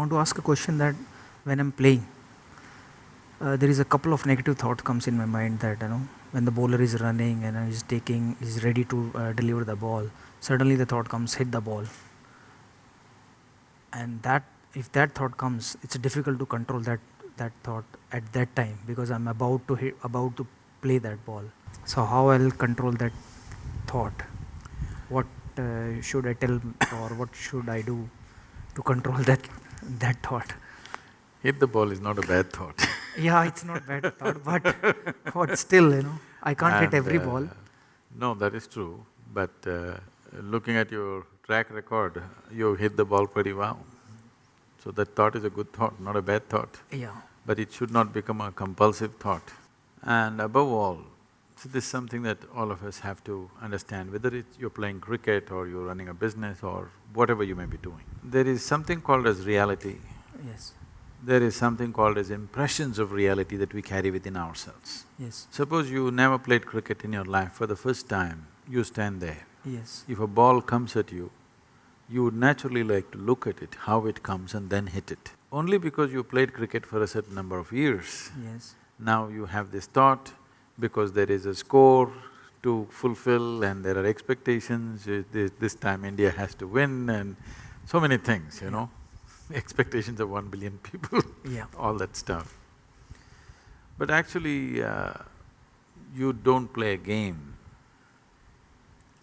want to ask a question that when I'm playing, there is a couple of negative thoughts comes in my mind that when the bowler is running and he's ready to deliver the ball, suddenly the thought comes, hit the ball, and that if that thought comes, it's difficult to control that thought at that time because I'm about to play that ball. So how I'll control that thought? What should I tell or what should I do to control that thought? Hit the ball is not a bad thought. Yeah, it's not bad thought, but still, I can't hit every ball. No, that is true, but looking at your track record, you hit the ball pretty well. So that thought is a good thought, not a bad thought. Yeah. But it should not become a compulsive thought. And above all, so this is something that all of us have to understand, whether it's you're playing cricket or you're running a business or whatever you may be doing. There is something called as reality. Yes. There is something called as impressions of reality that we carry within ourselves. Yes. Suppose you never played cricket in your life, for the first time, you stand there. Yes. If a ball comes at you, you would naturally like to look at it, how it comes and then hit it. Only because you played cricket for a certain number of years, Yes. now you have this thought, because there is a score to fulfill and there are expectations, this time India has to win and so many things, you know. Expectations of 1 billion people, Yeah. all that stuff. But actually, you don't play a game.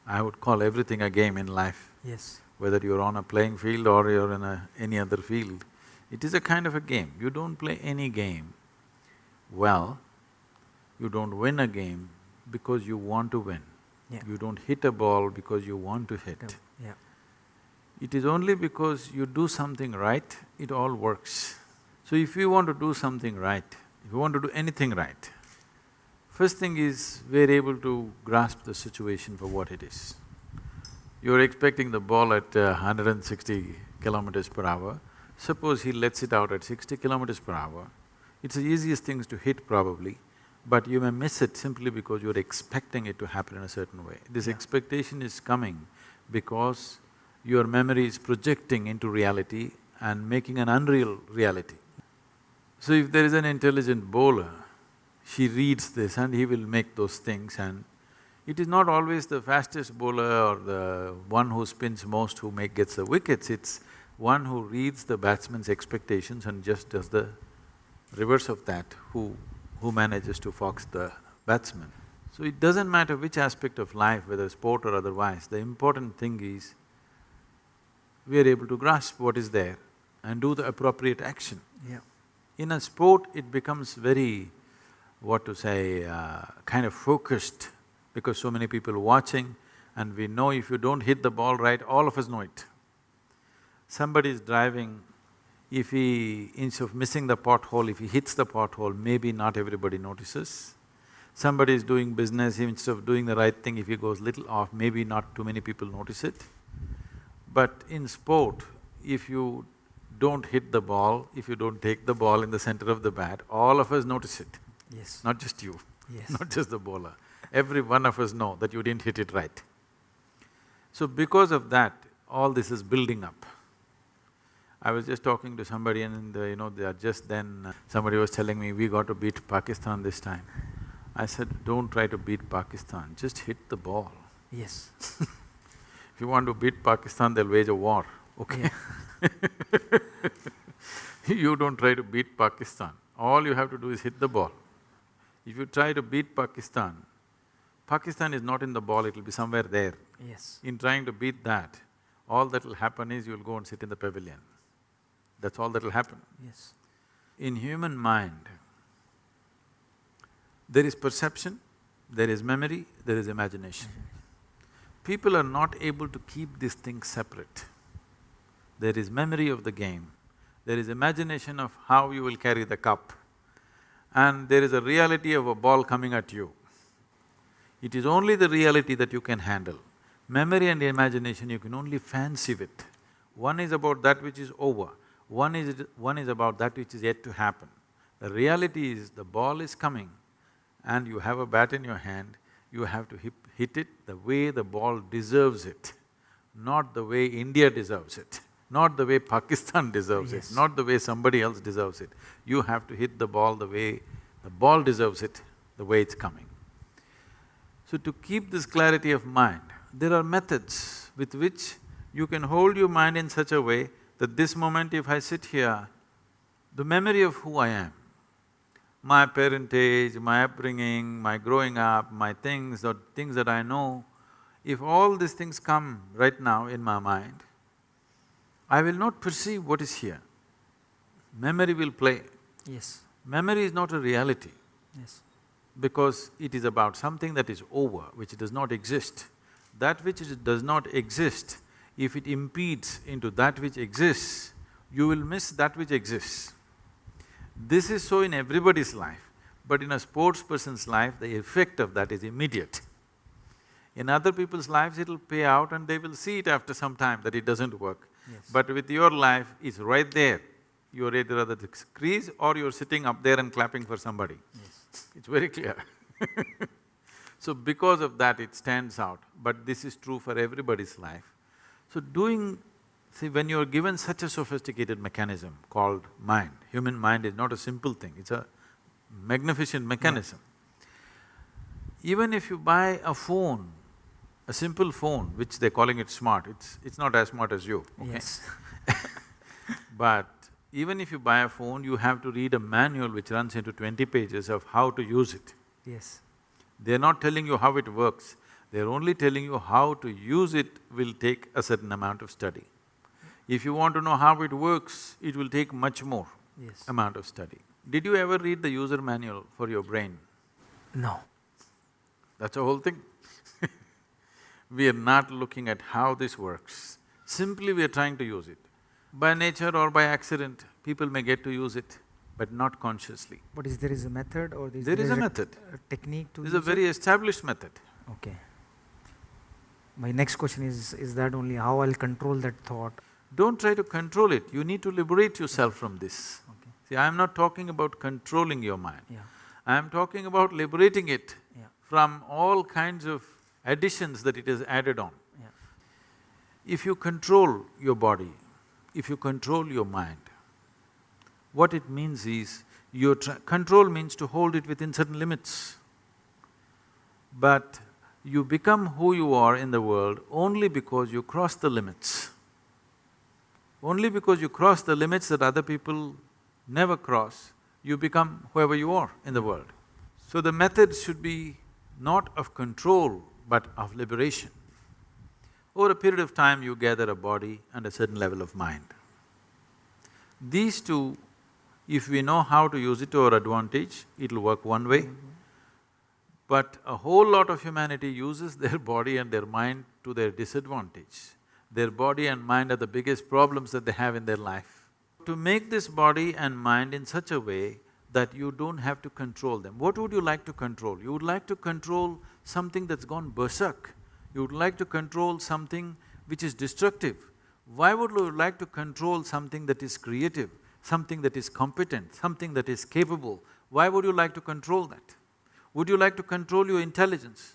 I would call everything a game in life. Yes. Whether you're on a playing field or you're in any other field, it is a kind of a game. You don't play any game well, you don't win a game because you want to win. Yeah. You don't hit a ball because you want to hit. Yeah. It is only because you do something right, it all works. So if you want to do something right, if you want to do anything right, first thing is we're able to grasp the situation for what it is. You're expecting the ball at 160 kilometers per hour, suppose he lets it out at 60 kilometers per hour, it's the easiest things to hit probably, but you may miss it simply because you're expecting it to happen in a certain way. This expectation is coming because your memory is projecting into reality and making an unreal reality. So if there is an intelligent bowler, she reads this and he will make those things, and it is not always the fastest bowler or the one who spins most who gets the wickets, it's one who reads the batsman's expectations and just does the reverse of that, who manages to fox the batsman. So it doesn't matter which aspect of life, whether sport or otherwise, the important thing is we are able to grasp what is there and do the appropriate action. Yeah. In a sport, it becomes very, kind of focused because so many people watching, and we know if you don't hit the ball right, all of us know it. Somebody is driving, if he, instead of missing the pothole, if he hits the pothole, maybe not everybody notices. Somebody is doing business, instead of doing the right thing, if he goes little off, maybe not too many people notice it. But in sport, if you don't hit the ball, if you don't take the ball in the center of the bat, all of us notice it. Yes. Not just you, Yes. not just the bowler. Every one of us know that you didn't hit it right. So because of that, all this is building up. I was just talking to somebody and they are just then… somebody was telling me, we got to beat Pakistan this time. I said, don't try to beat Pakistan, just hit the ball. Yes. If you want to beat Pakistan, they'll wage a war, okay? Yeah. You don't try to beat Pakistan, all you have to do is hit the ball. If you try to beat Pakistan, Pakistan is not in the ball, it'll be somewhere there. Yes. In trying to beat that, all that'll happen is you'll go and sit in the pavilion. That's all that'll happen. Yes. In human mind, there is perception, there is memory, there is imagination. People are not able to keep these things separate. There is memory of the game, there is imagination of how you will carry the cup, and there is a reality of a ball coming at you. It is only the reality that you can handle. Memory and imagination you can only fancy with. One is about that which is over, one is about that which is yet to happen. The reality is the ball is coming and you have a bat in your hand, you have to hit it the way the ball deserves it, not the way India deserves it. not the way Pakistan deserves it, Yes. not the way somebody else deserves it. You have to hit the ball the way the ball deserves it, the way it's coming. So to keep this clarity of mind, there are methods with which you can hold your mind in such a way that this moment if I sit here, the memory of who I am, my parentage, my upbringing, my growing up, my things or things that I know, if all these things come right now in my mind, I will not perceive what is here. Memory will play. Yes. Memory is not a reality Yes. because it is about something that is over, which does not exist. That which does not exist, if it impedes into that which exists, you will miss that which exists. This is so in everybody's life, but in a sports person's life, the effect of that is immediate. In other people's lives, it'll pay out and they will see it after some time that it doesn't work. Yes. But with your life, it's right there. You're either at the crease or you're sitting up there and clapping for somebody. Yes. It's very clear. So because of that, it stands out, but this is true for everybody's life. So see, when you're given such a sophisticated mechanism called mind, human mind is not a simple thing, it's a magnificent mechanism. Yeah. Even if you buy a phone, a simple phone, which they're calling it smart, it's not as smart as you, okay? Yes. But even if you buy a phone, you have to read a manual which runs into 20 pages of how to use it. Yes. They're not telling you how it works, they're only telling you how to use it will take a certain amount of study. If you want to know how it works, it will take much more Yes. amount of study. Did you ever read the user manual for your brain? No. That's the whole thing. We are not looking at how this works, simply we are trying to use it. By nature or by accident, people may get to use it, but not consciously. But there is a method or There is a method. a technique to This is a use it? very established method. Okay. My next question is that only how I'll control that thought? Don't try to control it, you need to liberate yourself from this. Okay. See, I'm not talking about controlling your mind. Yeah. I'm talking about liberating it Yeah. from all kinds of additions that it has added on. Yeah. If you control your body, if you control your mind, what it means is, control means to hold it within certain limits. But you become who you are in the world only because you cross the limits. Only because you cross the limits that other people never cross, you become whoever you are in the world. So the method should be not of control, but of liberation. Over a period of time, you gather a body and a certain level of mind. These two, if we know how to use it to our advantage, it'll work one way. But a whole lot of humanity uses their body and their mind to their disadvantage. Their body and mind are the biggest problems that they have in their life. To make this body and mind in such a way that you don't have to control them. What would you like to control? You would like to control something that's gone berserk. You would like to control something which is destructive. Why would you like to control something that is creative, something that is competent, something that is capable? Why would you like to control that? Would you like to control your intelligence?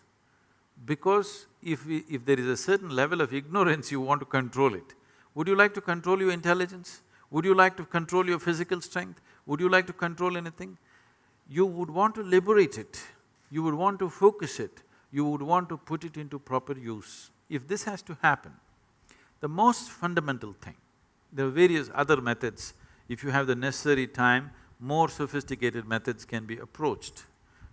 Because if there is a certain level of ignorance, you want to control it. Would you like to control your intelligence? Would you like to control your physical strength? Would you like to control anything? You would want to liberate it, you would want to focus it, you would want to put it into proper use. If this has to happen, the most fundamental thing, there are various other methods. If you have the necessary time, more sophisticated methods can be approached.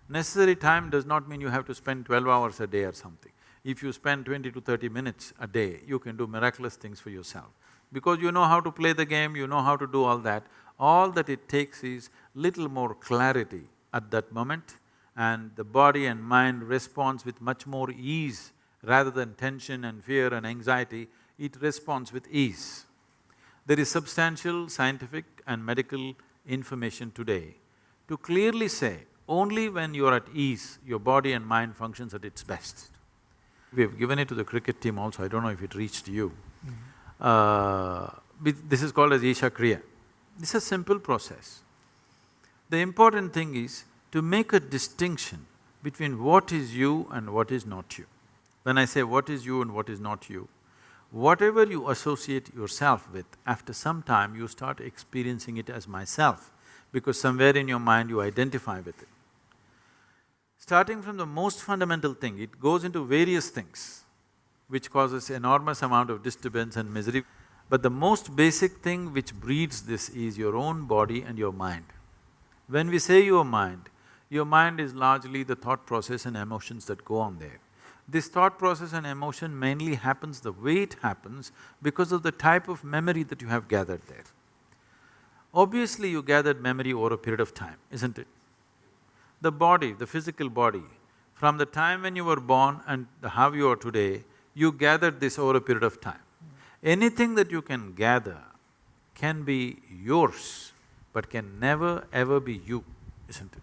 Necessary time does not mean you have to spend 12 hours a day or something. If you spend 20 to 30 minutes a day, you can do miraculous things for yourself. Because you know how to play the game, you know how to do all that it takes is little more clarity at that moment, and the body and mind responds with much more ease rather than tension and fear and anxiety, it responds with ease. There is substantial scientific and medical information today to clearly say, only when you're at ease, your body and mind functions at its best. We've given it to the cricket team also, I don't know if it reached you. This is called as Isha Kriya. This is a simple process. The important thing is to make a distinction between what is you and what is not you. When I say what is you and what is not you, Whatever you associate yourself with, after some time you start experiencing it as myself, because somewhere in your mind you identify with it. Starting from the most fundamental thing, it goes into various things, which causes enormous amount of disturbance and misery. But the most basic thing which breeds this is your own body and your mind. When we say your mind is largely the thought process and emotions that go on there. This thought process and emotion mainly happens the way it happens because of the type of memory that you have gathered there. Obviously, you gathered memory over a period of time, isn't it? The body, the physical body, from the time when you were born and how you are today, you gathered this over a period of time. Anything that you can gather can be yours, but can never ever be you, isn't it?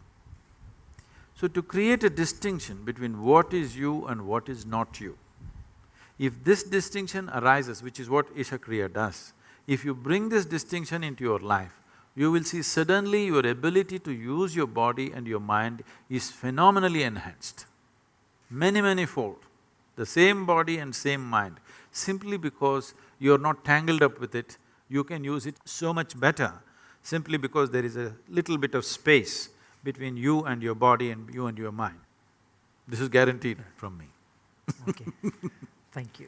So to create a distinction between what is you and what is not you, if this distinction arises, which is what Isha Kriya does, if you bring this distinction into your life, you will see suddenly your ability to use your body and your mind is phenomenally enhanced, many fold. The same body and same mind, simply because you're not tangled up with it, you can use it so much better, simply because there is a little bit of space between you and your body and you and your mind. This is guaranteed from me. Okay, thank you.